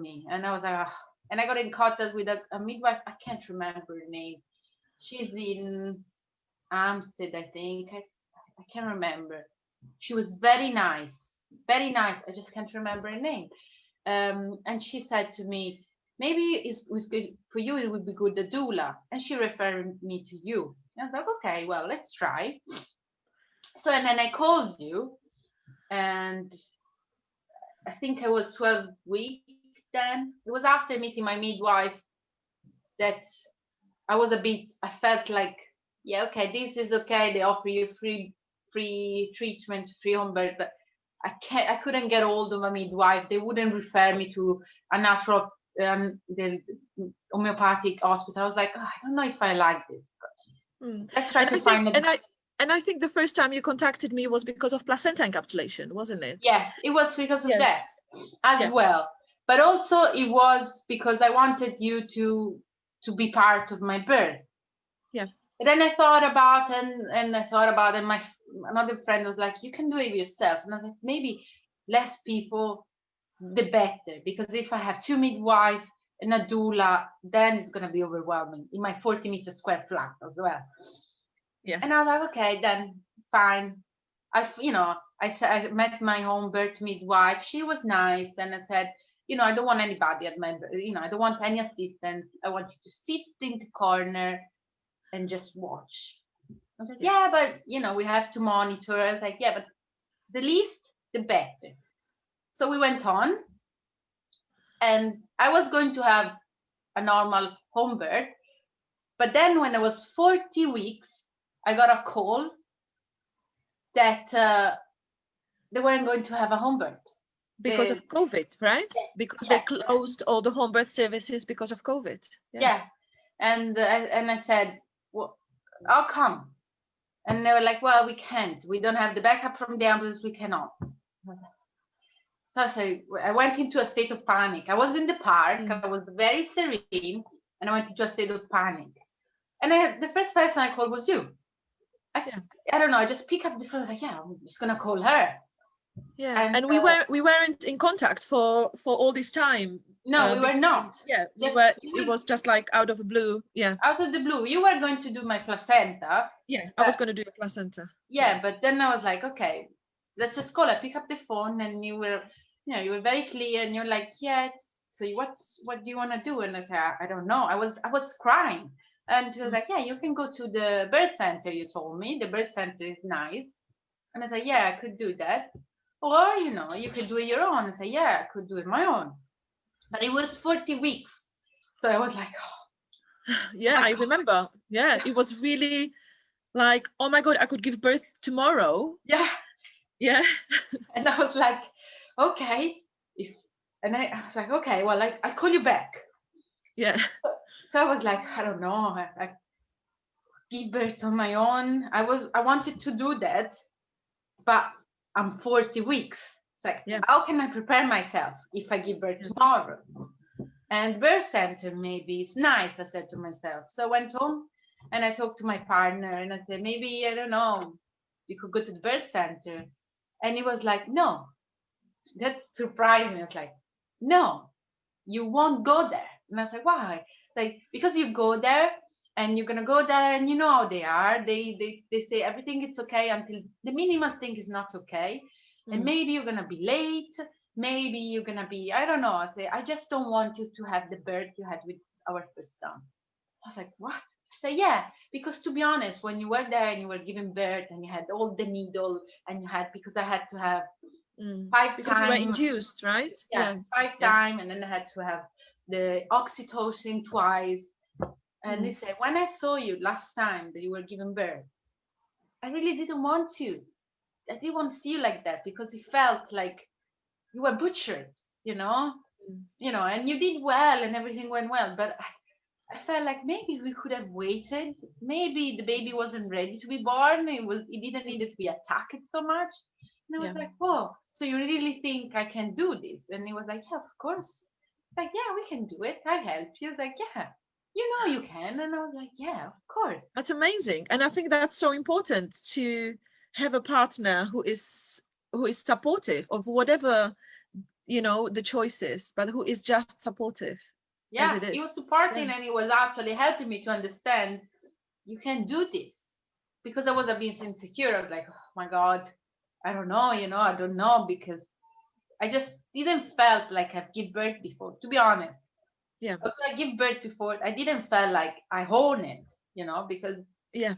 me. And I was like, "Ugh." And I got in contact with a midwife. I can't remember her name. She's in Amsterdam, I think. I can't remember. She was very nice, very nice. I just can't remember her name. And she said to me, maybe it was good for you. It would be good a doula. And she referred me to you. And I was like, okay, well, let's try. So and then I called you, and I think I was 12 weeks then. It was after meeting my midwife that I felt like, yeah, okay, this is okay. They offer you free treatment, free home birth, but I couldn't get hold of a midwife. They wouldn't refer me to a natural, the homeopathic hospital. I was like, oh, I don't know if I like this. Let's try to find it. And I think the first time you contacted me was because of placenta encapsulation, wasn't it? Yes, it was because of that as well. But also it was because I wanted you to be part of my birth. Yeah. But then I thought about and I thought about it. Another friend was like, you can do it yourself. And I was like, maybe less people, the better. Because if I have 2 midwives and a doula, then it's going to be overwhelming in my 40-meter square flat as well. Yeah. And I was like, okay, then fine. I met my home birth midwife. She was nice. And I said, I don't want anybody at my, I don't want any assistance. I want you to sit in the corner and just watch. I said, yeah, but, we have to monitor. I was like, yeah, but the least, the better. So we went on. And I was going to have a normal home birth. But then when I was 40 weeks, I got a call that they weren't going to have a home birth. Because of COVID, right? Yeah, because they closed all the home birth services because of COVID. Yeah. And I said, well, I'll come. And they were like, well, we can't. We don't have the backup from the ambulance. We cannot. So I went into a state of panic. I was in the park. I was very serene. And I went into a state of panic. And the first person I called was you. I don't know. I just picked up the phone. I was like, yeah, I'm just going to call her. Yeah. And we weren't in contact for all this time. No, we were not. Yeah, it was just like out of the blue. Yeah. Out of the blue. You were going to do my placenta. Yeah, I was going to do a placenta. Yeah, but then I was like, okay, let's just call her. Pick up the phone, and you were very clear, and you're like, yeah. So what do you want to do? And I said, I don't know. I was crying, and she was like, yeah, you can go to the birth center. You told me the birth center is nice, and I said, yeah, I could do that, or you could do it your own. I said, yeah, I could do it my own. But it was 40 weeks. So I was like, oh. Yeah, I remember. Yeah, it was really like, oh my God, I could give birth tomorrow. Yeah. Yeah. And I was like, okay. And I was like, okay, well, I'll call you back. Yeah. So I was like, I don't know. I give birth on my own. I wanted to do that, but I'm 40 weeks. It's like, how can I prepare myself if I give birth tomorrow? And birth center maybe is nice, I said to myself. So I went home and I talked to my partner and I said, maybe, I don't know, you could go to the birth center. And he was like, no. That surprised me. I was like, no, you won't go there. And I was like, why? Like, because you go there and you're going to go there and you know how they are. They say everything is okay until the minimal thing is not okay. And maybe you're going to be late. Maybe you're going to be, I don't know. I say, I just don't want you to have the birth you had with our first son. I was like, what? I say, yeah, because to be honest, when you were there and you were giving birth and you had all the needle and you had, because I had to have 5 times. Because you were induced, right? Yeah, 5 times. And then I had to have the oxytocin twice. And they said, when I saw you last time that you were giving birth, I really didn't want to. I didn't want to see you like that because it felt like you were butchered, and you did well and everything went well. But I felt like maybe we could have waited. Maybe the baby wasn't ready to be born. It didn't need to be attacked so much. And I was like, whoa, so you really think I can do this? And he was like, yeah, of course. Like, yeah, we can do it. I'll help you. I was like, yeah, you can. And I was like, yeah, of course. That's amazing. And I think that's so important to have a partner who is supportive of whatever you know, the choices, but who is just supportive. Yeah, as it is. he was supporting, and he was actually helping me to understand you can do this, because I was a bit insecure. I was like, oh my God, I don't know, I don't know, because I just didn't felt like I've given birth before, to be honest. Yeah. Although I give birth before, I didn't feel like I own it, because Yeah.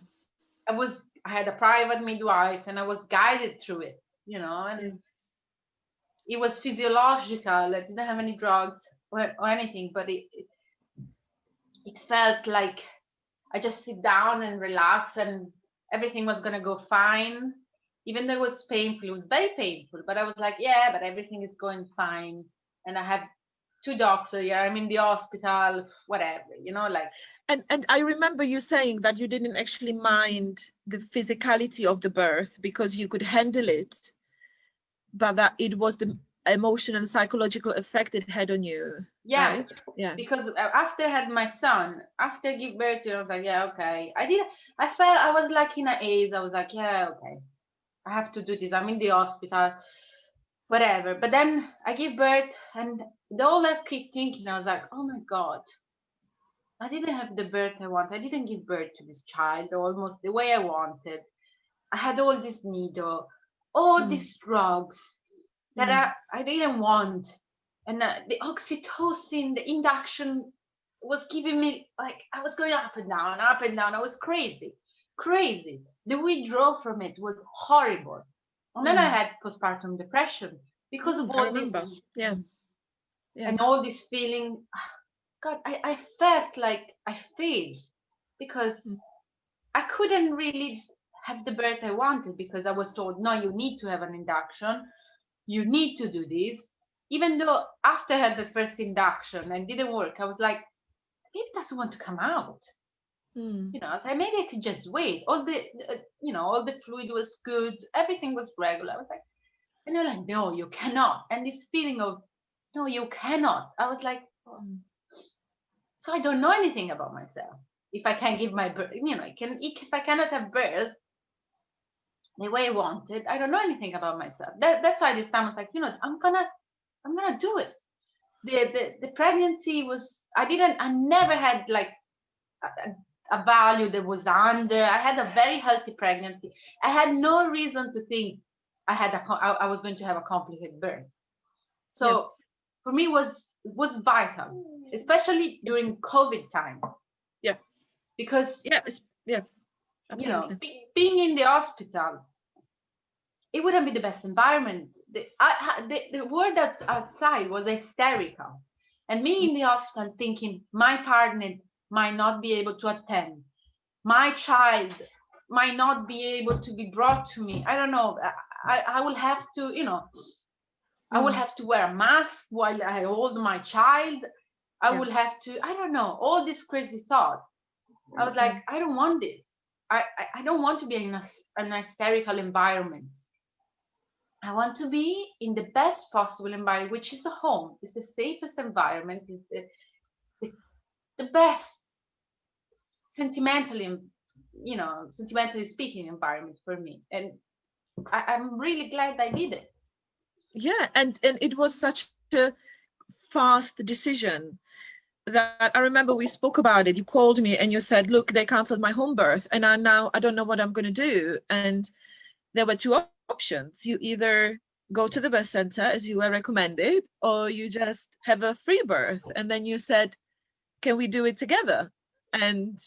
I had a private midwife and I was guided through it, and it was physiological. I didn't have any drugs or anything, but it felt like I just sit down and relax and everything was gonna go fine. Even though it was painful, it was very painful, but I was like, yeah, but everything is going fine. And I have 2 doctors here, I'm in the hospital, whatever, like. And I remember you saying that you didn't actually mind the physicality of the birth because you could handle it, but that it was the emotional and psychological effect it had on you. Yeah. Right? Yeah. Because after I had my son, after I give birth to him, I was like, yeah, okay. I felt I was like in an age, I was like, yeah, okay, I have to do this. I'm in the hospital, whatever. But then I give birth, and the whole I keep thinking, I was like, oh my God, I didn't have the birth I want. I didn't give birth to this child almost the way I wanted. I had all this needle, all these drugs that I didn't want. And the oxytocin, the induction was giving me, like, I was going up and down, up and down. I was crazy. The withdrawal from it was horrible. And then I had postpartum depression because of all this. Yeah. And all this feeling. God, I felt like I failed because I couldn't really have the birth I wanted, because I was told, no, you need to have an induction. You need to do this. Even though after I had the first induction and didn't work, I was like, maybe it doesn't want to come out. I was like, maybe I could just wait. All the fluid was good. Everything was regular. I was like, and they're like, no, you cannot. And this feeling of, no, you cannot. I was like, so I don't know anything about myself. If I can't give my birth, if I cannot have birth the way I wanted, I don't know anything about myself. That's why this time I was like, I'm gonna do it. The pregnancy was, I never had like a value that was under. I had a very healthy pregnancy. I had no reason to think I was going to have a complicated birth. So for me was vital, especially during COVID time. Yeah. Because absolutely. Being in the hospital, it wouldn't be the best environment. The word that's outside was hysterical, and me in the hospital thinking my partner might not be able to attend, my child might not be able to be brought to me. I don't know. I will have to, I will have to wear a mask while I hold my child. I will have to, I don't know, all these crazy thoughts. I was like, I don't want this. I don't want to be in an hysterical environment. I want to be in the best possible environment, which is a home. It's the safest environment. It's the best sentimentally speaking environment for me. And I'm really glad I did it. Yeah, and it was such a fast decision that I remember we spoke about it. You called me and you said, look, they cancelled my home birth and I don't know what I'm going to do. And there were 2 options. You either go to the birth center as you were recommended, or you just have a free birth. And then you said, can we do it together? And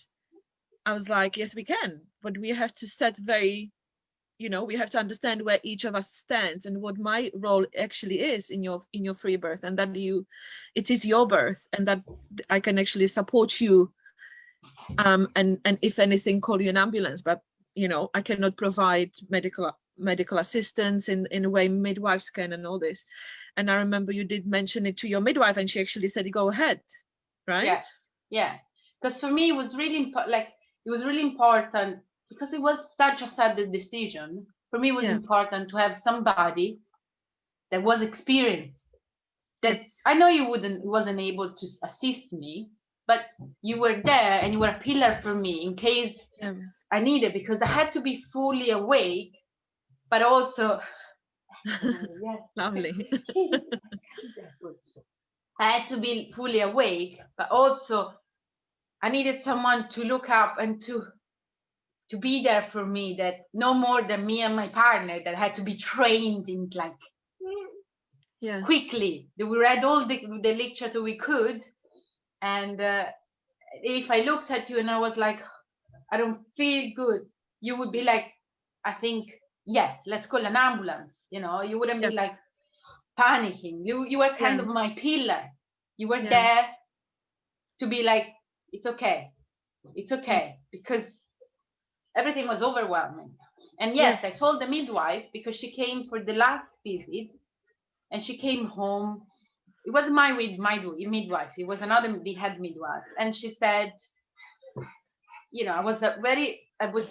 I was like, yes, we can, but we have to set we have to understand where each of us stands and what my role actually is in your free birth, and that it is your birth, and that I can actually support you, and if anything, call you an ambulance, but I cannot provide medical assistance in a way midwives can and all this. And I remember you did mention it to your midwife, and she actually said, go ahead, right? Yeah, because for me it was really important, because it was such a sudden decision. For me, it was important to have somebody that was experienced. That I know you wasn't able to assist me, but you were there and you were a pillar for me in case I needed, because I had to be fully awake, but also Yeah. Lovely. I had to be fully awake, but also I needed someone to look up and to be there for me, that no more than me and my partner that had to be trained in like quickly. We read all the literature we could, and if I looked at you and I was like, I don't feel good, you would be like, I think, yes, let's call an ambulance. You wouldn't be like panicking. You were kind of my pillar. You were there to be like, it's okay, because everything was overwhelming. And yes, I told the midwife, because she came for the last visit and she came home. It wasn't my midwife, it was another, the head midwife. And she said, I was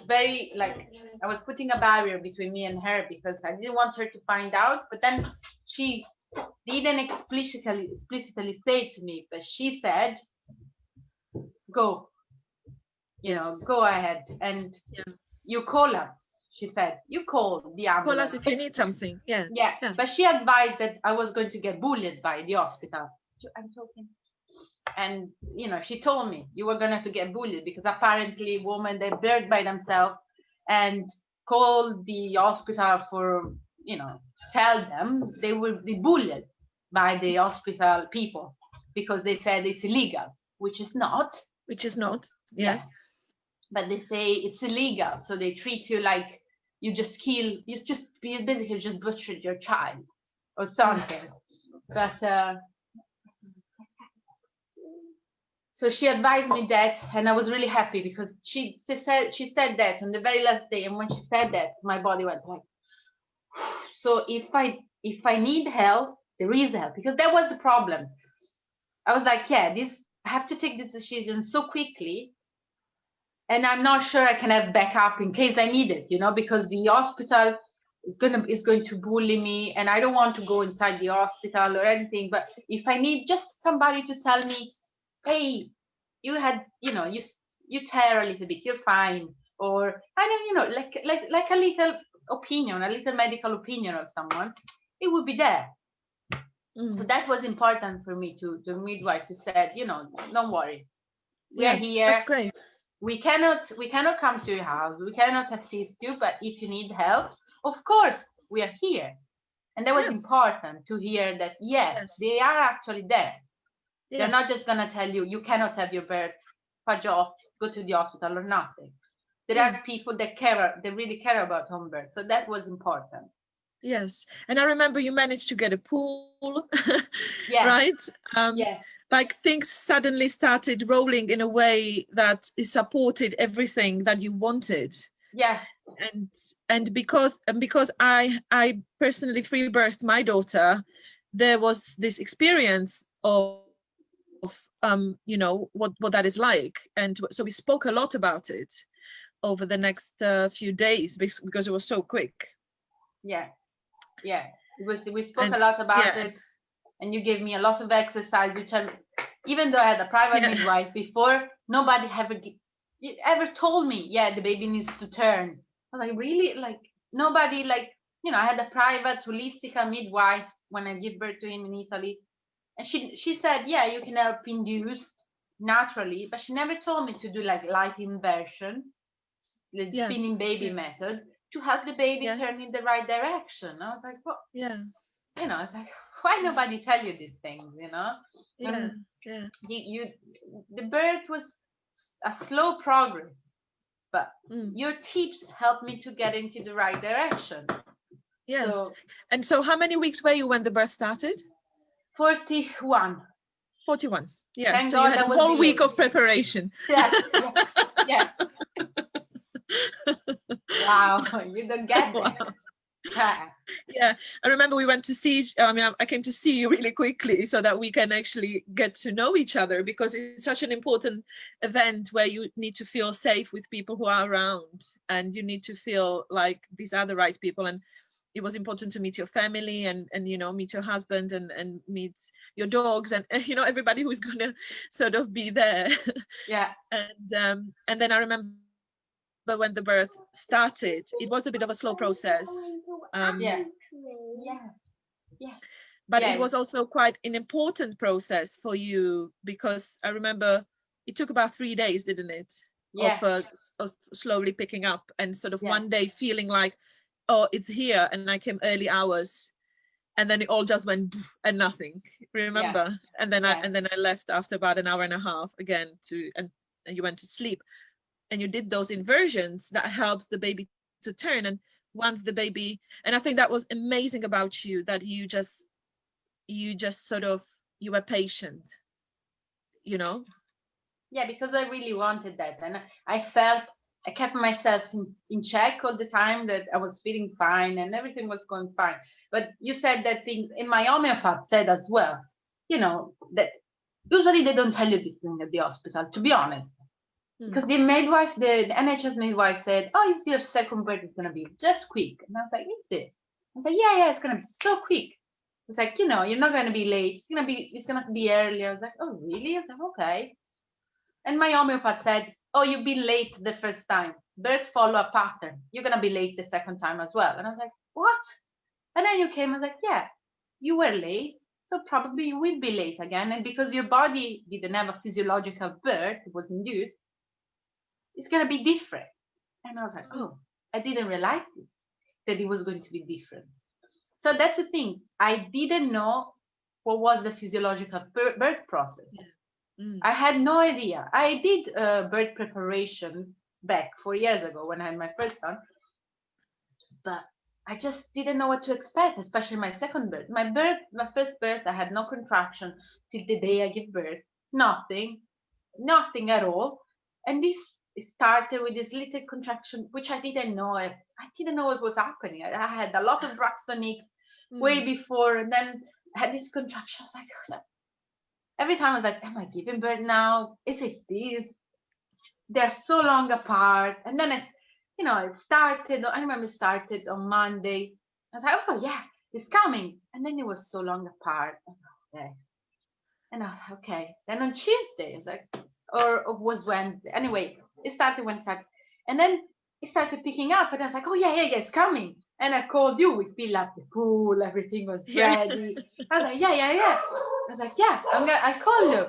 very like, I was putting a barrier between me and her because I didn't want her to find out. But then she didn't explicitly say to me, but she said, go, go ahead and you call us. She said, you call the ambulance. Call us if you need something. Yeah. But she advised that I was going to get bullied by the hospital. I'm talking. And, she told me you were going to have to get bullied because apparently women, they birth by themselves and call the hospital for, to tell them they will be bullied by the hospital people because they said it's illegal, which is not. Yeah. But they say it's illegal. So they treat you like you basically just butchered your child or something. But so she advised me that, and I was really happy because she said that on the very last day, and when she said that, my body went like. So if I need help, there is help, because that was the problem. I was like, I have to take this decision so quickly, and I'm not sure I can have backup in case I need it, because the hospital is going to bully me, and I don't want to go inside the hospital or anything. But if I need just somebody to tell me, hey, you had, you tear a little bit, you're fine, or I don't, like a little opinion, a little medical opinion of someone, it would be there. So that was important for me, to the midwife to said, don't worry, we are here. That's great. We cannot come to your house, we cannot assist you, but if you need help, of course we are here. And that was important to hear that, they are actually there. They're not just going to tell you, you cannot have your birth, fudge off, go to the hospital or nothing. There are people that really care about home birth. So that was important. Yes. And I remember you managed to get a pool, right? Like things suddenly started rolling in a way that supported everything that you wanted. Yeah. And because I personally free birthed my daughter, there was this experience of what that is like. And so we spoke a lot about it over the next few days because it was so quick. We spoke a lot about it, and you gave me a lot of exercise, which even though I had a private midwife before, nobody ever told me, the baby needs to turn. I was like, really? Like, nobody, like, I had a private holistic midwife when I give birth to him in Italy, and she said, you can help induced naturally, but she never told me to do like light inversion, the spinning baby method, to help the baby turn in the right direction. I was like, what? It's like, why nobody tell you these things, The birth was a slow progress, but your tips helped me to get into the right direction. And so how many weeks were you when the birth started? 41. Yeah. Thank so God you had a whole week of preparation. Yeah. Wow, you don't get that. I remember we went to see, I came to see you really quickly so that we can actually get to know each other, because it's such an important event where you need to feel safe with people who are around, and you need to feel like these are the right people. And it was important to meet your family and meet your husband and meet your dogs and everybody who's gonna sort of be there. And then I remember when the birth started, it was a bit of a slow process. Yeah. But it was also quite an important process for you, because I remember it took about 3 days, didn't it? Of slowly picking up, and sort of one day feeling like, oh, it's here, and I came early hours, and then it all just went and nothing. Remember? And then I left after about an hour and a half again and you went to sleep, and you did those inversions that helped the baby to turn. And once the baby, and I think that was amazing about you, that you just sort of, you were patient, you know? Yeah, because I really wanted that, and I felt I kept myself in check all the time, that I was feeling fine and everything was going fine. But you said that thing, and my homeopath said as well, you know, that usually they don't tell you this thing at the hospital, to be honest. Because the midwife, the NHS midwife said, oh, it's your second birth, is going to be just quick. And I was like, is it? I said, yeah, it's going to be so quick. It's like, you know, you're not going to be late. It's going to be early. I was like, oh, really? I was like, okay. And my homeopath said, oh, you've been late the first time. Birds follow a pattern. You're going to be late the second time as well. And I was like, what? And then you came, I was like, yeah, you were late. So probably you will be late again. And because your body didn't have a physiological birth, it was induced, it's going to be different. And I was like, oh, I didn't realize this, that it was going to be different. So that's the thing. I didn't know what was the physiological birth process. I had no idea. I did birth preparation back 4 years ago when I had my first son, but I just didn't know what to expect, especially my second birth. My first birth, I had no contraction till the day I give birth. Nothing at all. And this started with this little contraction, which I didn't know. I didn't know what was happening. I had a lot of Braxton Hicks way before, and then I had this contraction. I was like, every time I was like, am I giving birth now? Is it this? They're so long apart. And then it started, I remember it started on Monday. I was like, oh yeah, it's coming. And then it was so long apart. Okay. And I was like, okay. Then on Tuesday, it's like, or it was Wednesday. Anyway, it started when it started. And then it started picking up. And I was like, oh yeah, it's coming. And I called you. We filled up the pool. Everything was ready. I was like, yeah. I was like, yeah, I'll call you.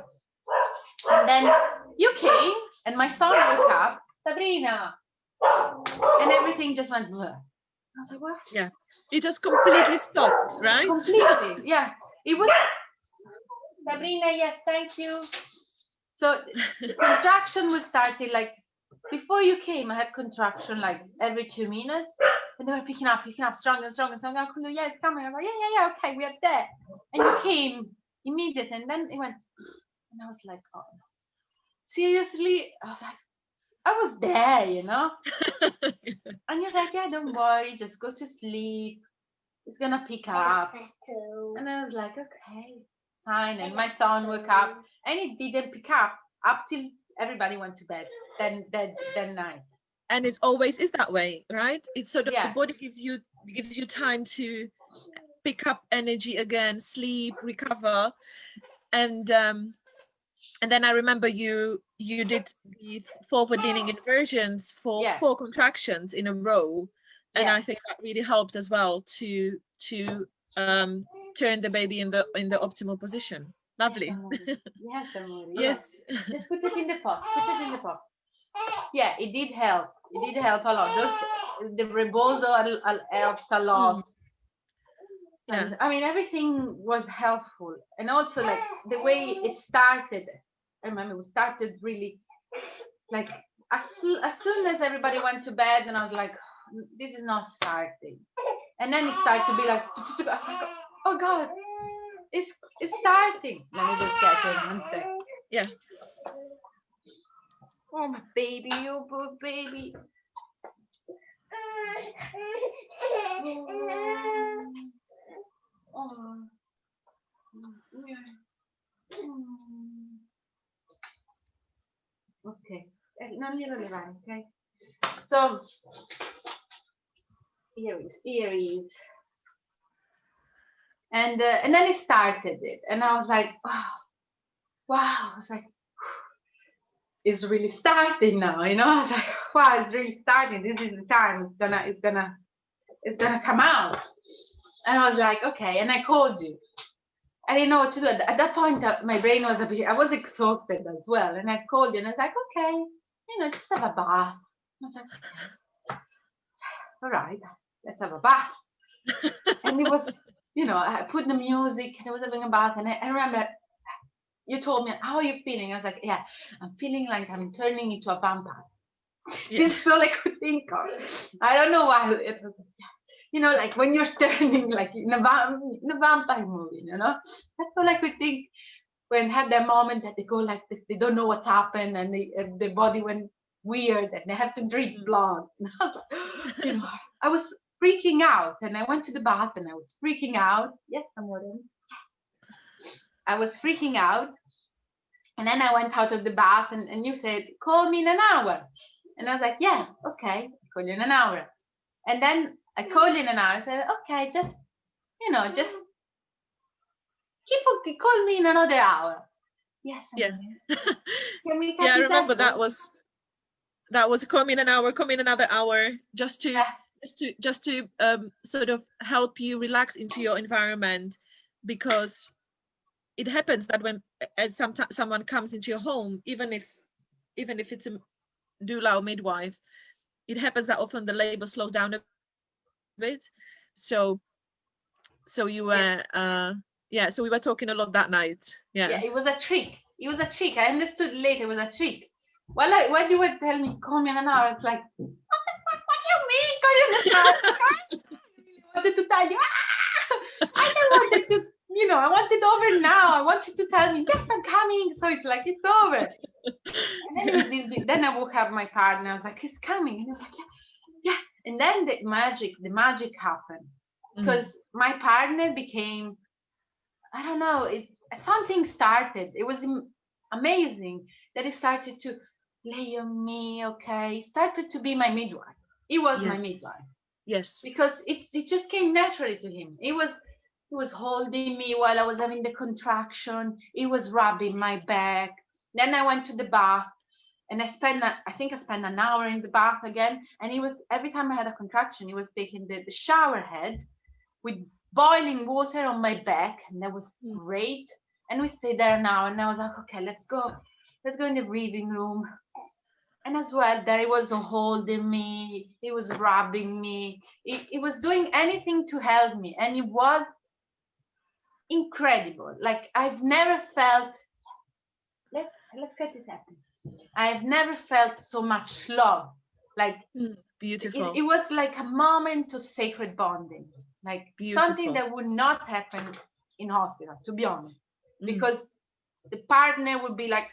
And then you came, and my son woke up, Sabrina, and everything just went blur. I was like, what? Yeah, it just completely stopped, right? Completely, yeah. It was, Sabrina, yes, thank you. So the contraction was starting like, before you came, I had contraction like every 2 minutes, and they were picking up, stronger and stronger. I couldn't, yeah, it's coming. I was like, yeah, okay, we are there. And you came immediately, and then it went, and I was like, oh, seriously? I was like, I was there, you know? And he's like, yeah, don't worry, just go to sleep. It's gonna pick up. And I was like, okay, fine. And my son woke up, and it didn't pick up till everybody went to bed that night. And it always is that way, right? It's sort of, the body gives you time to pick up energy again, sleep, recover. And then I remember you did the forward leaning inversions for 4 contractions in a row, and I think that really helped as well to turn the baby in the optimal position. Lovely. Yes, Amore. Yes. Just put it in the pot. Yeah, it did help. It did help a lot. The rebozo helped a lot. And, I mean, everything was helpful, and also like the way it started. I remember we started really like as soon as everybody went to bed, and I was like, this is not starting. And then it started to be like, I was like, oh God, it's starting. Let me just get it 1 sec. Yeah. Oh my baby, you poor baby. Oh. Ok, non glielo levare, ok? So here he is. And then he started it, and I was like, oh, wow. I was like, it's really starting now, you know? I was like, wow, it's really starting. This is the time it's gonna come out. And I was like, okay. And I called you. I didn't know what to do. At that point, my brain was I was exhausted as well. And I called you and I was like, okay, just have a bath. I was like, okay, all right, let's have a bath. And it was, I put the music and I was having a bath. And I remember you told me, how are you feeling? I was like, yeah, I'm feeling like I'm turning into a vampire. Yeah. This is all I could think of. I don't know why. It was, like when you're turning like in a vampire movie, that's all I could think when I had that moment that they go like they don't know what's happened and their body went weird and they have to drink blood. And I was like, I was freaking out and I went to the bath and I was freaking out. Yes, I'm wondering. I was freaking out. And then I went out of the bath and you said, call me in an hour. And I was like, yeah, okay, I'll call you in an hour. And then I called you in an hour. I said, okay, just call me in another hour. Yes. Yeah. Can we I remember that was call me in an hour, come in another hour, just to sort of help you relax into your environment, because it happens that when someone comes into your home, even if it's a doula or midwife, it happens that often the labor slows down a bit. So you were so we were talking a lot that night. Yeah, it was a trick. I understood later it was a trick. When you were telling me call me in an hour, I was like, what do you mean call you in an hour? I wanted to tell you, I don't wanted to, I want it over now. I want you to tell me, yes, I'm coming. So it's like, it's over. And then it was this, then I woke up my partner. I was like, he's coming. And I was like, yeah. And then the magic happened. Because my partner became, I don't know, something started. It was amazing that he started to lay on me, okay? He started to be my midwife. He was my midwife. Yes. Because it just came naturally to him. He was holding me while I was having the contraction. He was rubbing my back. Then I went to the bath and I spent an hour in the bath again. And he was, every time I had a contraction, he was taking the shower head with boiling water on my back. And that was great. And we stayed there an hour and I was like, okay, let's go in the breathing room. And as well, there he was holding me, he was rubbing me, he was doing anything to help me. And it was incredible. Like I've never felt, let's get this happening. I've never felt so much love. Like beautiful. It was like a moment of sacred bonding. Like beautiful. Something that would not happen in hospital, to be honest. Because the partner would be like,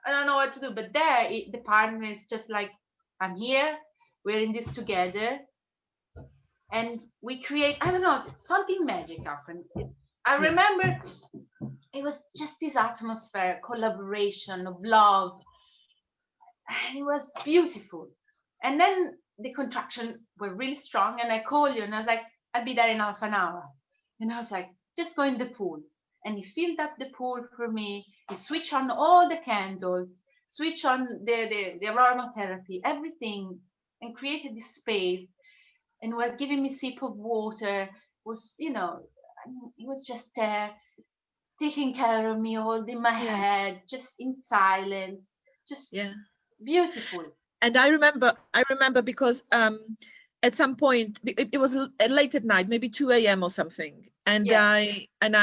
I don't know what to do. But there, the partner is just like, I'm here. We're in this together. And we create, I don't know, something magic happened. I remember it was just this atmosphere, collaboration of love. And it was beautiful. And then the contractions were really strong. And I called you and I was like, I'll be there in half an hour. And I was like, just go in the pool. And he filled up the pool for me. He switched on all the candles, switched on the aromatherapy, everything, and created this space. And was giving me a sip of water. He was just there, taking care of me, holding my head, just in silence, just beautiful. And I remember because at some point it was late at night, maybe 2 a.m. or something, and and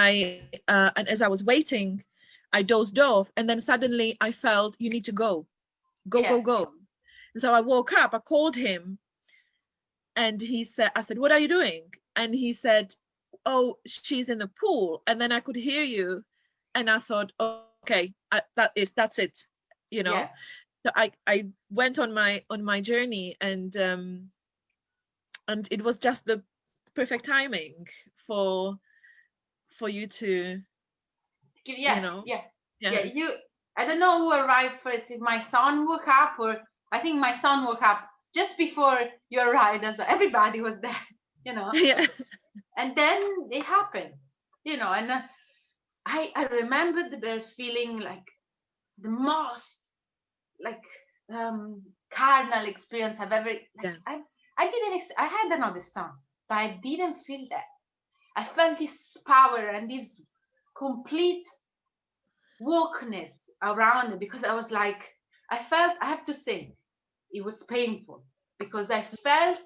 as I was waiting, I dozed off, and then suddenly I felt, you need to go. And so I woke up, I called him, and I said, what are you doing? And he said, oh, she's in the pool. And then I could hear you, and I thought, okay, that's it, So I went on my journey, and it was just the perfect timing for you to I don't know who arrived first, if my son woke up, or I think my son woke up just before you arrived as well. Everybody was there, And then it happened, and I remember the birth feeling like the most carnal experience I've ever. I had another son, but I didn't feel that. I felt this power and this complete wokeness around it, because I was like, I have to say, it was painful, because I felt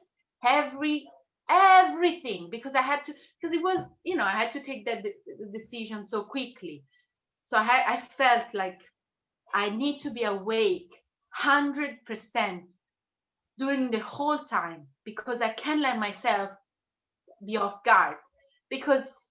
everything, because I had to, because it was, I had to take that decision so quickly. So I felt like I need to be awake 100% during the whole time, because I can't let myself be off guard, because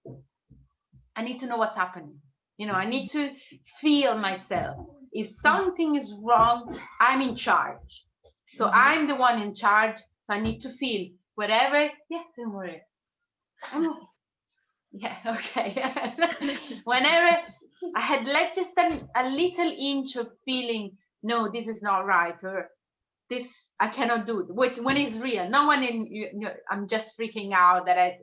I need to know what's happening. I need to feel myself. If something is wrong, I'm in charge. So I'm the one in charge. So I need to feel whatever. Yes, Amore. Yeah, okay. Whenever I had let just a little inch of feeling, no, this is not right, or this I cannot do. When it's real, no one I'm just freaking out that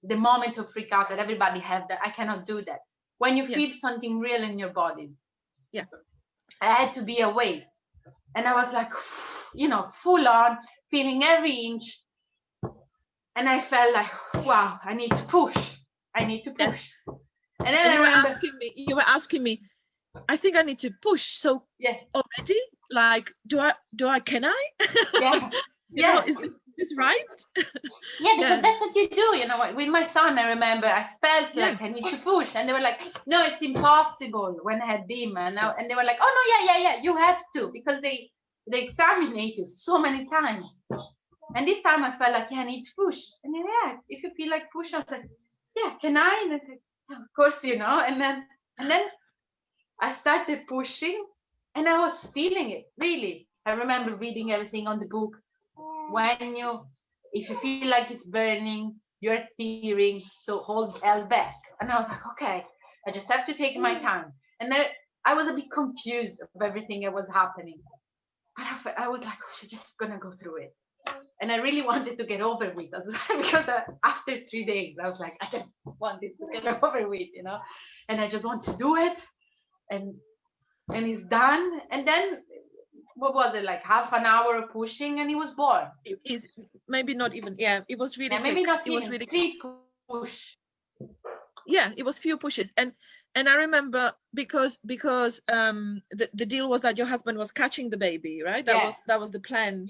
the moment of freak out that everybody have, that I cannot do that. When you feel something real in your body, I had to be awake, and I was like, full on feeling every inch, and I felt like, wow, I need to push. And then you were asking me, I think I need to push. So already, like, can I? Yeah. Is this right? Yeah, because that's what you do. With my son, I remember I felt like I need to push, and they were like, no, it's impossible, when I had him, and they were like, oh no, yeah, you have to, because they examined you so many times. And this time I felt like, I need to push. And then, if you feel like push, I was like, can I? And I said, of course, and then I started pushing, and I was feeling it, really. I remember reading everything on the book. If you feel like it's burning, you're tearing, so held back. And I was like, okay, I just have to take my time. And then I was a bit confused of everything that was happening. But I was like, you're just going to go through it. And I really wanted to get over with as well, because after 3 days, I was like, I just wanted to get over with, and I just want to do it. And it's done. And then, what was it, like half an hour of pushing, and he was born? It is maybe not even, it was really quick. Maybe not it even was really 3 push. Yeah, it was few pushes. And I remember because the deal was that your husband was catching the baby, right? That was the plan.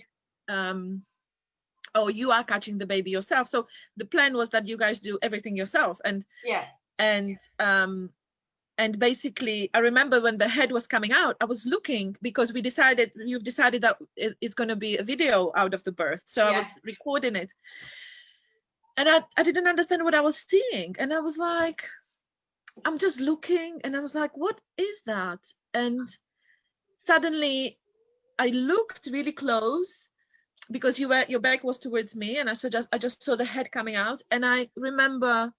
You are catching the baby yourself. So the plan was that you guys do everything yourself. And basically, I remember when the head was coming out, I was looking, because you've decided that it's going to be a video out of the birth. So I was recording it. And I didn't understand what I was seeing. And I was like, I'm just looking, and I was like, what is that? And suddenly I looked really close, because your back was towards me, and I just saw the head coming out. And I remember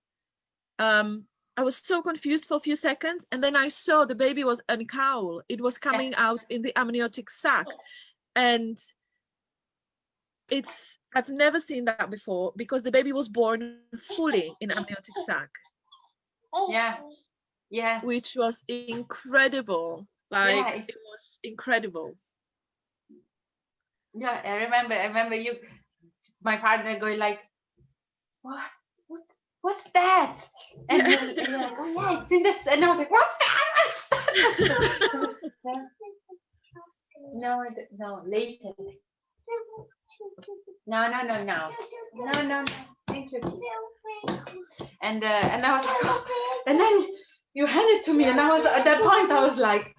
I was so confused for a few seconds, and then I saw the baby was in cowl. It was coming out in the amniotic sac. And I've never seen that before, because the baby was born fully in amniotic sac. Yeah. Which was incredible. It was incredible. Yeah, I remember my partner going like, what's that? And you're like, oh it's in this, and I was like, what's that? No, later. No. Thank you. And I was like, and then you handed it to me, and I was at that point, I was like,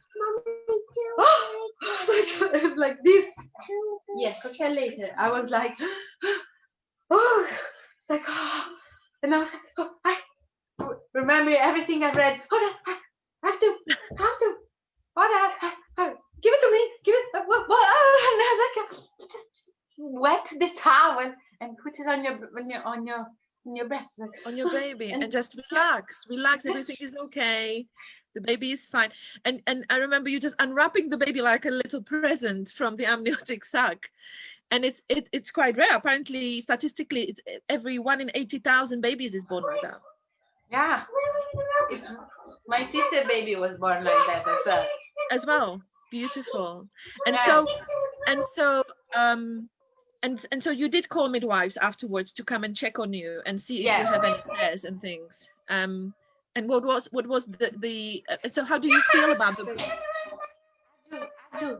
it was like this. Yes, okay, later. I was like, it's like, and I was like, I remember everything I read. I have to. Give it to me. Give it. And I was like, just wet the towel and put it on your breast, on your baby, and just relax. Everything is okay. The baby is fine. And I remember you just unwrapping the baby like a little present from the amniotic sac. And it's quite rare. Apparently, statistically, it's every 1 in 80,000 babies is born like that. Yeah. My sister baby was born like that as well. Beautiful. And so And so you did call midwives afterwards to come and check on you and see if you Yeah. have any tears and things. And what was the so how do you feel about the Aju,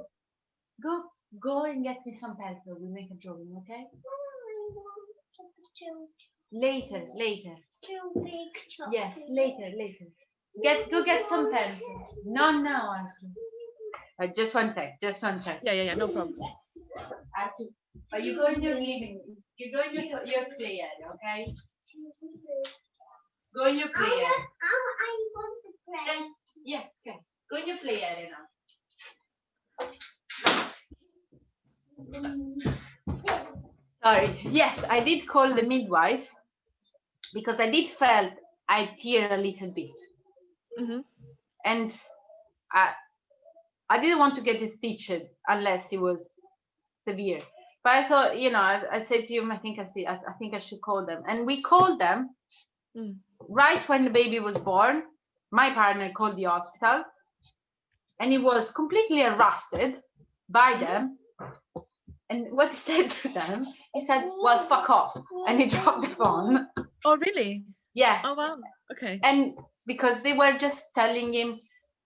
go and get me some pencil. We make a drawing, okay? Later. Yes, later. Go get some pencil. No, Aju. Just one sec. Yeah, no problem. Aju, are you going to your living room? You go in your play area, okay? Go in your play area. I want to play. Yes, okay. Go in your play area now. Sorry. Yes, I did call the midwife because I did felt I tear a little bit, and I didn't want to get it stitched unless it was severe. But I thought, I said to you, I think I should call them, and we called them right when the baby was born. My partner called the hospital, and he was completely arrested by them. And what he said to them, he said, "Well, fuck off," and he dropped the phone. Oh, really? Yeah. Oh, wow. Okay. And because they were just telling him,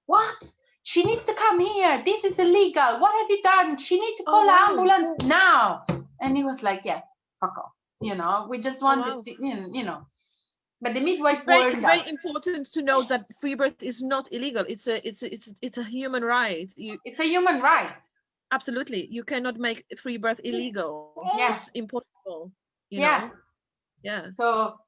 "What? She needs to come here. This is illegal. What have you done? She needs to call ambulance now." And he was like, "Yeah, fuck off." We just wanted to, But the midwife it's very important to know that free birth is not illegal. It's a human right. It's a human right. Absolutely, you cannot make free birth illegal. Yeah. It's impossible. You Yeah. know? Yeah. So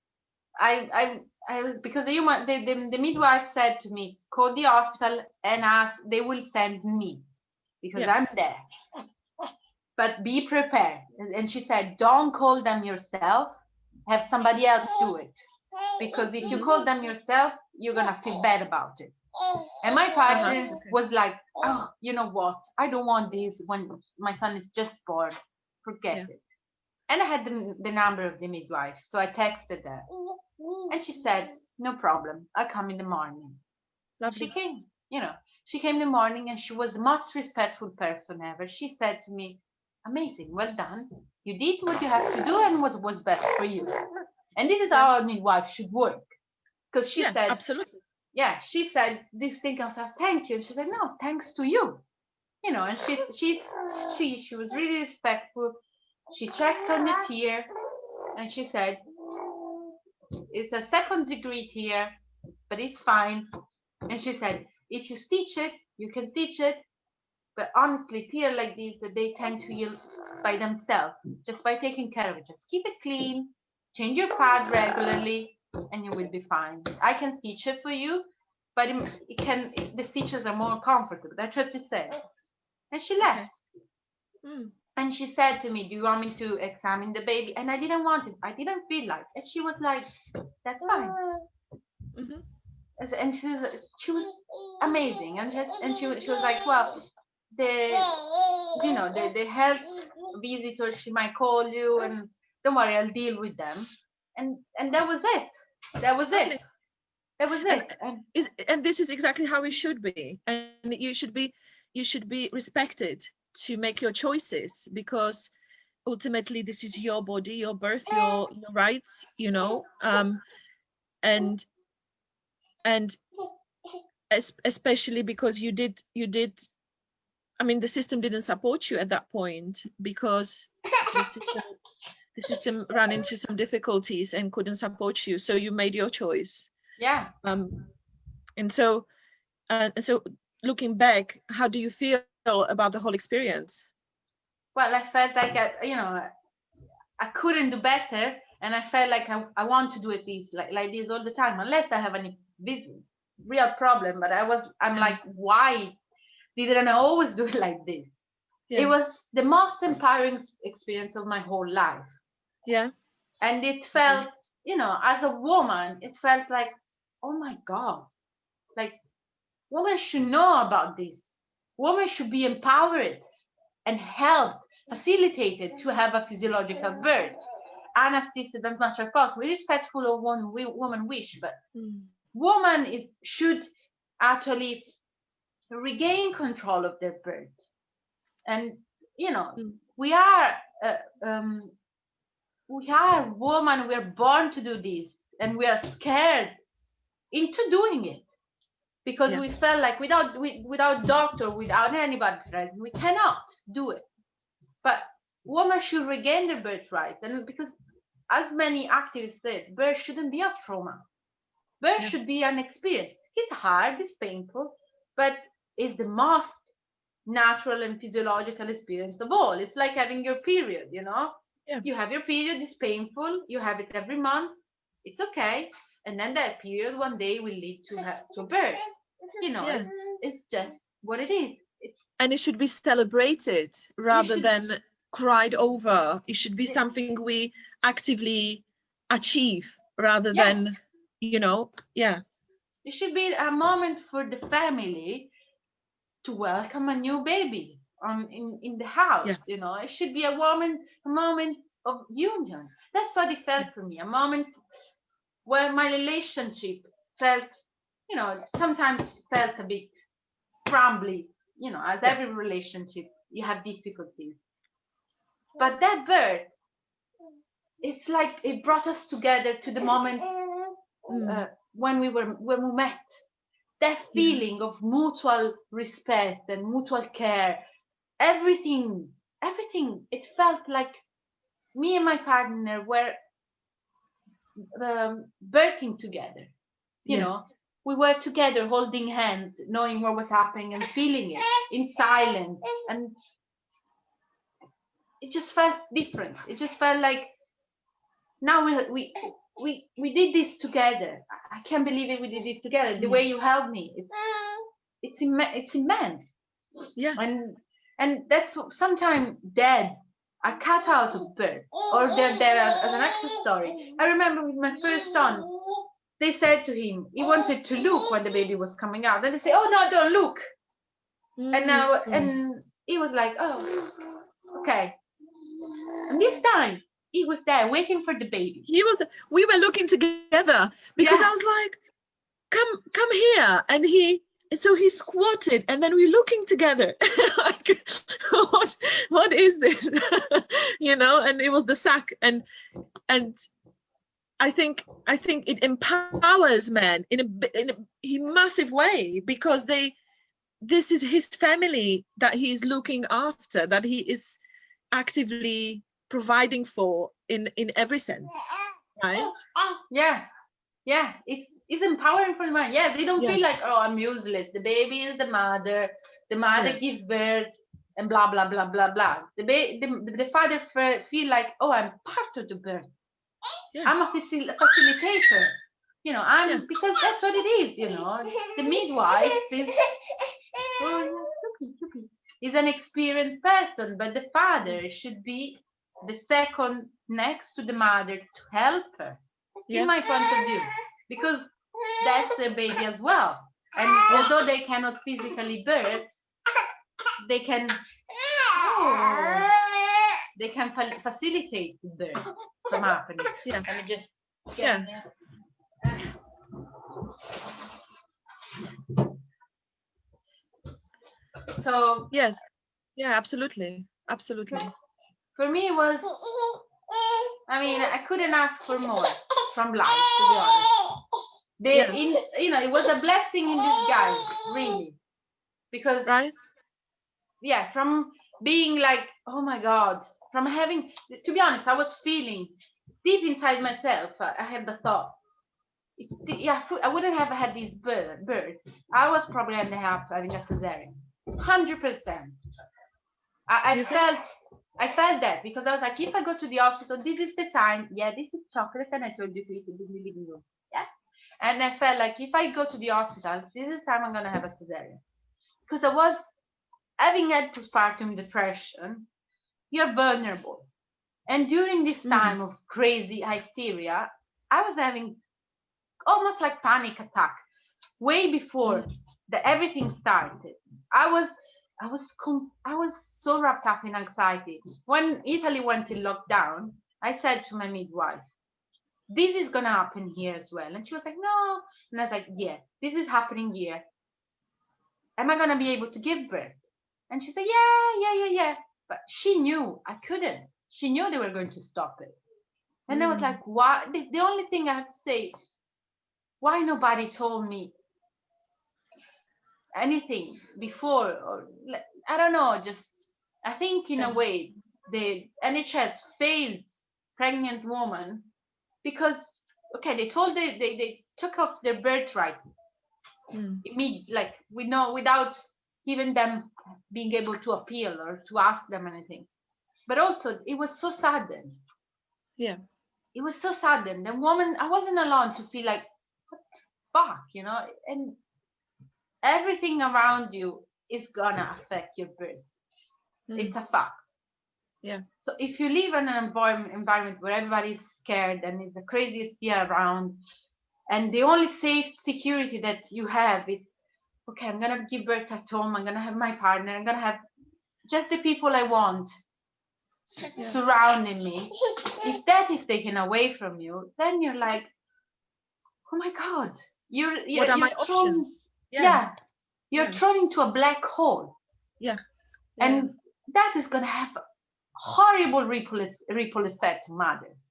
I was, because the midwife said to me, call the hospital and ask, they will send me because I'm there. But be prepared. And she said, don't call them yourself. Have somebody else do it. Because if you call them yourself, you're gonna feel bad about it. And my partner was like, oh, you know what? I don't want this when my son is just born. Forget it. And I had the number of the midwife, so I texted her. And she said, no problem. I'll come in the morning. Lovely. She came, she came in the morning, and she was the most respectful person ever. She said to me, amazing, well done. You did what you have to do and what was best for you. And this is how a midwife should work. Because she said, absolutely. Yeah, she said this thing. I said, thank you. And she said, no, thanks to you. And she was really respectful. She checked on the tear, and she said, it's a 2nd degree tear, but it's fine. And she said, if you stitch it, you can stitch it. But honestly, tear like this, they tend to heal by themselves, just by taking care of it. Just keep it clean, change your pad regularly, and you will be fine. I can stitch it for you, but the stitches are more comfortable. That's what she said. And she left. And she said to me, do you want me to examine the baby? And I didn't want it. I didn't feel like. And she was like, that's fine. And she was amazing. And she was like, well, the health visitor, she might call you, and don't worry, I'll deal with them. And that was it. That was it. And this is exactly how it should be. And you should be respected to make your choices, because ultimately this is your body, your birth, your rights, and especially because you did I mean, the system didn't support you at that point, because the system ran into some difficulties and couldn't support you, so you made your choice. And so looking back, how do you feel about the whole experience? Well, I felt like I couldn't do better, and I felt like I want to do it like this all the time, unless I have any real problem. But I'm like, why didn't I always do it like this? It was the most empowering experience of my whole life. And it felt, as a woman, it felt like, oh my God, like, women should know about this. Women should be empowered and helped, facilitated to have a physiological birth, assisted as much as possible, respectful of one woman wish, but woman should actually regain control of their birth. And we are we are women, we're born to do this, and we are scared into doing it because we felt like without doctor, without anybody present, we cannot do it. But women should regain their birthright, and because as many activists said, birth shouldn't be a trauma. Birth should be an experience. It's hard, it's painful, but it's the most natural and physiological experience of all. It's like having your period, you know? Yeah. You have your period, it's painful, you have it every month, it's okay. And then that period one day will lead to birth. You know, it's just what it is. And it should be celebrated rather than cried over. It should be something we actively achieve rather than, you know, It should be a moment for the family to welcome a new baby in the house. You know, it should be a moment of union. That's what it felt for me, a moment where my relationship felt, you know, sometimes felt a bit crumbly, you know, as every relationship you have difficulties, but that birth, it's like it brought us together to the moment when we met. That feeling of mutual respect and mutual care, everything, it felt like me and my partner were birthing together. You know, we were together holding hands, knowing what was happening and feeling it in silence. And it just felt different. It just felt like now we did this together. I can't believe it. We did this together. The way you held me, it's immense. Yeah. And that's what sometimes dads are cut out of birth, or they're there as an accessory. I remember with my first son, they said to him, he wanted to look when the baby was coming out. And they say, "Oh no, don't look." And he was like, "Oh, okay." And this time he was there waiting for the baby. We were looking together because I was like, come here. And he squatted, and then we're looking together. Like, what is this? You know, and it was the sack. And I think it empowers men in a massive way, because this is his family that he is looking after, that he is actively providing for in every sense, right? Yeah, it's empowering for the man. They don't feel like, oh, I'm useless. The baby is the mother gives birth, and blah blah blah blah blah. The father feel like, oh, I'm part of the birth. I'm a facilitator, you know. Because that's what it is, you know. The midwife is an experienced person, but the father should be the second next to the mother to help her, in my point of view, because that's a baby as well. And although they cannot physically birth, they can facilitate the birth from happening. And it just So absolutely. For me, it was, I mean, I couldn't ask for more from life, to be honest. You know, it was a blessing in disguise, really, because from being like, oh my God, from having, to be honest, I was feeling deep inside myself. I had the thought, I wouldn't have had this birth. I was probably having a cesarean, 100%. I felt that, because I was like, if I go to the hospital, this is the time. This is chocolate, and I told you to eat it in the living room. Yes. And I felt like if I go to the hospital, this is the time I'm going to have a cesarean. Because I was having had postpartum depression. You're vulnerable. And during this time of crazy hysteria, I was having almost like panic attack. Way before everything started, I was so wrapped up in anxiety. When Italy went in lockdown, I said to my midwife, this is gonna happen here as well. And she was like, no. And I was like, yeah, this is happening here. Am I gonna be able to give birth? And she said, yeah. But she knew I couldn't. she knew they were going to stop it. And I was like, why? The only thing I have to say, why nobody told me anything before? Or I don't know, just, I think in a way, the NHS failed pregnant woman because, okay, they told they took off their birthright immediately, like, we know, without even them being able to appeal or to ask them anything. But also, it was so sudden. Yeah. It was so sudden. The woman, I wasn't alone to feel like, what the fuck, you know? And everything around you is gonna affect your birth. It's a fact. Yeah. So if you live in an environment where everybody's scared and it's the craziest year around, and the only safe security that you have is, okay, I'm gonna give birth at home, I'm gonna have my partner, I'm gonna have just the people I want surrounding me. If that is taken away from you, then you're like, oh my God, what are my options? You're thrown into a black hole. And that is going to have horrible ripple effect on mothers,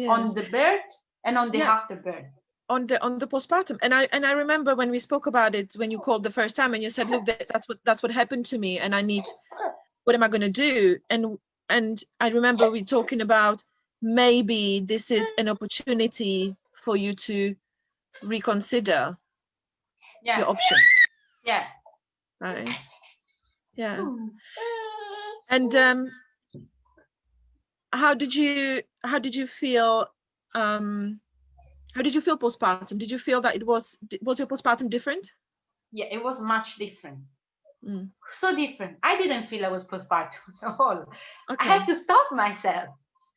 on the birth and on the afterbirth. On the postpartum. And I remember when we spoke about it, when you called the first time and you said, look, that's what happened to me, and what am I going to do? And I remember we talking about, maybe this is an opportunity for you to reconsider your options. Yeah. Right. Yeah. And how did you feel? How did you feel postpartum? Did you feel that was your postpartum different? Yeah, it was much different. So different. I didn't feel I was postpartum at all. Okay. I had to stop myself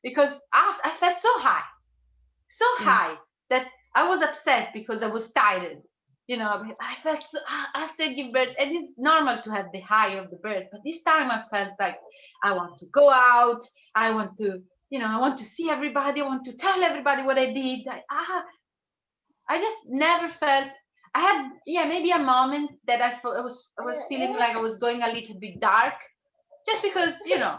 because I felt so high that I was upset because I was tired. You know, I felt so, after giving birth, and it's normal to have the high of the birth, but this time I felt like I want to go out. I want to, I want to see everybody. I want to tell everybody what I did. I just never felt. I had, maybe a moment that I was feeling like I was going a little bit dark, just because, Yeah.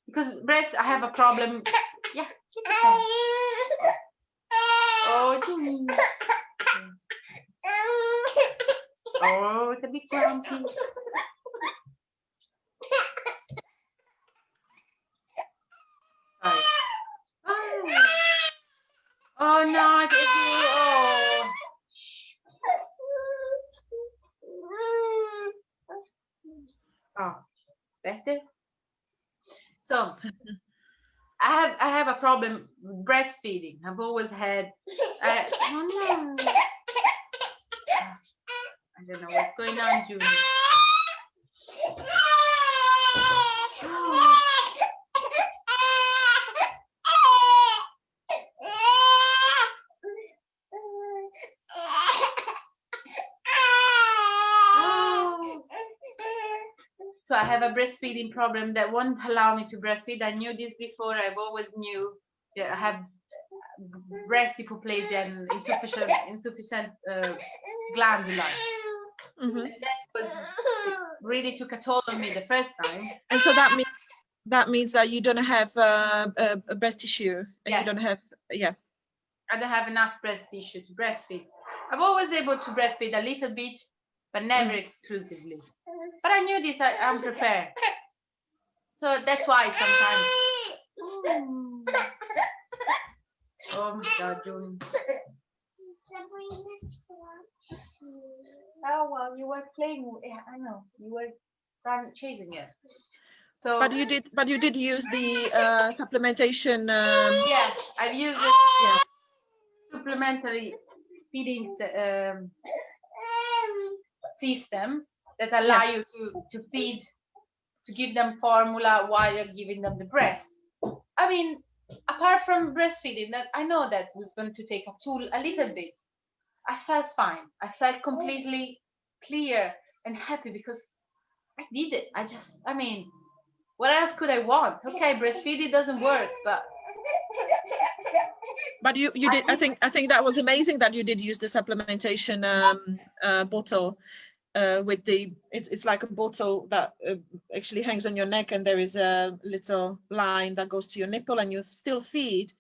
Because breast, I have a problem. Yeah. Oh, Jimmy. Oh, it's a bit grumpy. Oh no, it's oh, better. So I have a problem with breastfeeding. I've always had. Oh no. I don't know what's going on, Julie. So I have a breastfeeding problem that won't allow me to breastfeed. I knew this before. I've always knew that I have breast hypoplasia and insufficient glandular. And that was really took a toll on me the first time. And so that means that you don't have a breast tissue, and you don't have I don't have enough breast tissue to breastfeed. I'm always able to breastfeed a little bit, but never exclusively. But I knew this. I'm prepared. So that's why sometimes. Oh my God, June. Oh well, you were playing. Yeah, I know you were chasing it. So. But you did use the supplementation. Yeah, I've used it. Supplementary feeding system that allow you to feed, to give them formula while you're giving them the breast. I mean, apart from breastfeeding, that I know that was going to take a little bit. I felt fine. I felt completely clear and happy because I did it. I mean, what else could I want? Okay, breastfeeding doesn't work, but you did. I think that was amazing that you did use the supplementation bottle, with the it's like a bottle that actually hangs on your neck, and there is a little line that goes to your nipple, and you still feed,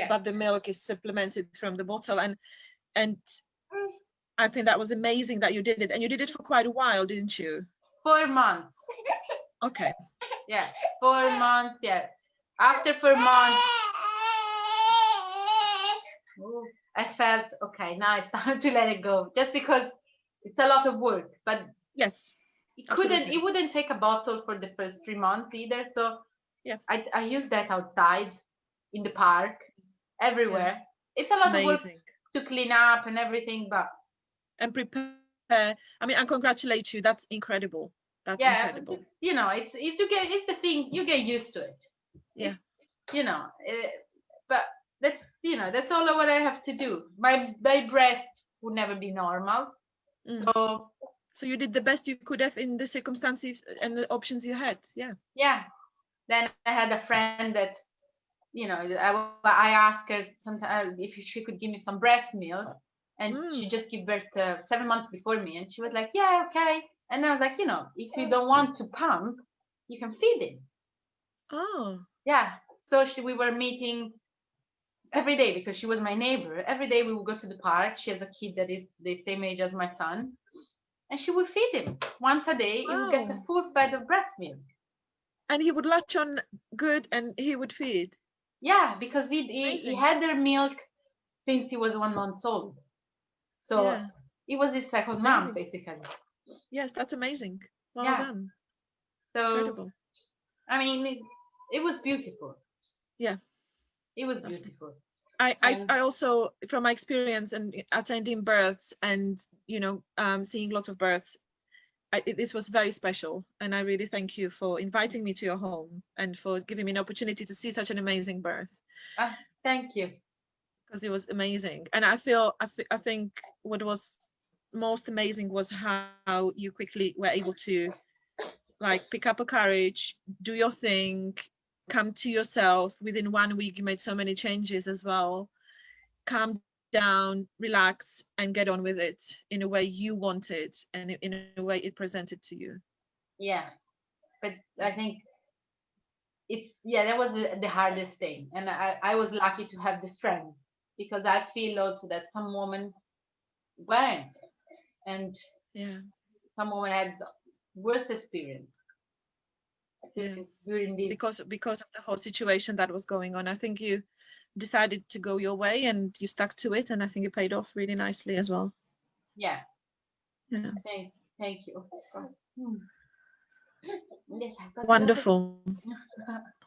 but the milk is supplemented from the bottle. And I think that was amazing that you did it, and you did it for quite a while, didn't you? 4 months. Okay. Yeah, 4 months. Yeah, after 4 months, I felt okay. Now it's time to let it go, just because it's a lot of work. But yes, it wouldn't take a bottle for the first 3 months either. So yeah, I use that outside, in the park, everywhere. It's a lot of work to clean up and everything, but and prepare. I mean, and congratulate you. That's incredible. That's incredible. You know, it's the thing, you get used to it. Yeah. You know, but that's all what I have to do. My breast would never be normal. So you did the best you could have in the circumstances and the options you had. Yeah. Yeah. Then I had a friend that, I asked her sometimes if she could give me some breast milk, and she just gave birth 7 months before me, and she was like, yeah, okay. And I was like, if you don't want to pump, you can feed him. Oh. Yeah. So we were meeting every day, because she was my neighbor. Every day we would go to the park. She has a kid that is the same age as my son, and she would feed him once a day. He would get a full fed of breast milk. And he would latch on good, and he would feed. Yeah, because he had their milk since he was 1 month old. So it was his second mom, basically. Yes, that's amazing. Well done. So, incredible. I mean, it was beautiful. Yeah. It was beautiful. I also, from my experience and attending births and, seeing lots of births, this was very special. And I really thank you for inviting me to your home and for giving me an opportunity to see such an amazing birth. Thank you. Because it was amazing. And I think what was most amazing was how you quickly were able to pick up a courage, do your thing, come to yourself. Within 1 week, you made so many changes as well. Calm down, relax, and get on with it in a way you wanted and in a way it presented to you. Yeah, but I think that was the hardest thing. And I was lucky to have the strength, because I feel also that some women weren't. And some women had worse experience during this. Because of the whole situation that was going on. I think you decided to go your way and you stuck to it, and I think it paid off really nicely as well. Yeah. Thank you. Wonderful.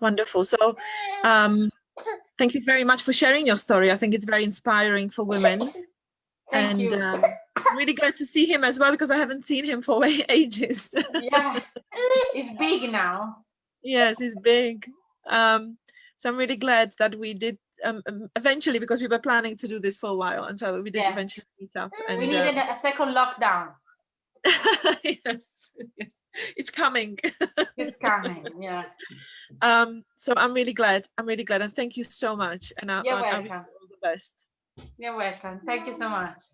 Wonderful. So thank you very much for sharing your story. I think it's very inspiring for women. Thank you. I'm really glad to see him as well, because I haven't seen him for ages. Yeah, he's big now. Yes, he's big. So I'm really glad that we did eventually, because we were planning to do this for a while, and so we did eventually meet up. And we needed a second lockdown. Yes, it's coming. It's coming. Yeah. So I'm really glad, and thank you so much. And You're welcome. I wish you all the best. You're welcome. Thank you so much.